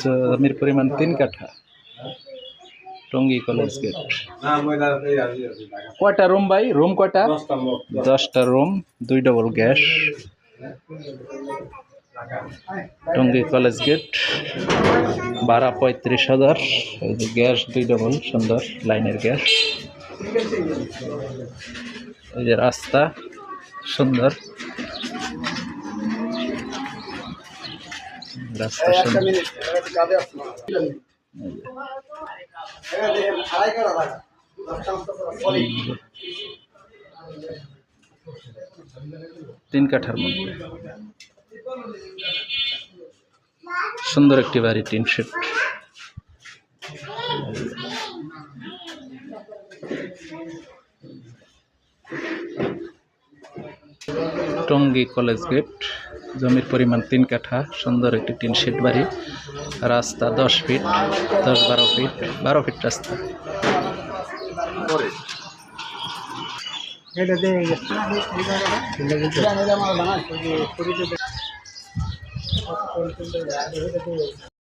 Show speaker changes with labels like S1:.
S1: জমির পরিমাণ 3 কাঠা। Tongi college gate. কয়টা রুম ভাই? রুম কয়টা? 10টা room, 2 double gas. Tongi college gate, ভাড়া 35,000। এই যে গ্যাস 2 ডবল, সুন্দর লাইনের গ্যাস। এই যে রাস্তা সুন্দর, রাস্তা সুন্দর। 3 কাঠার মধ্যে সুন্দর একটি বাড়ি, tin shed. Tongi college gate, জমির পরিমাণ 3 কাঠা, সুন্দর একটি টিন শেড বাড়ি। রাস্তা 10 ফিট, 10-12 ফিট, 12 ফিট রাস্তা।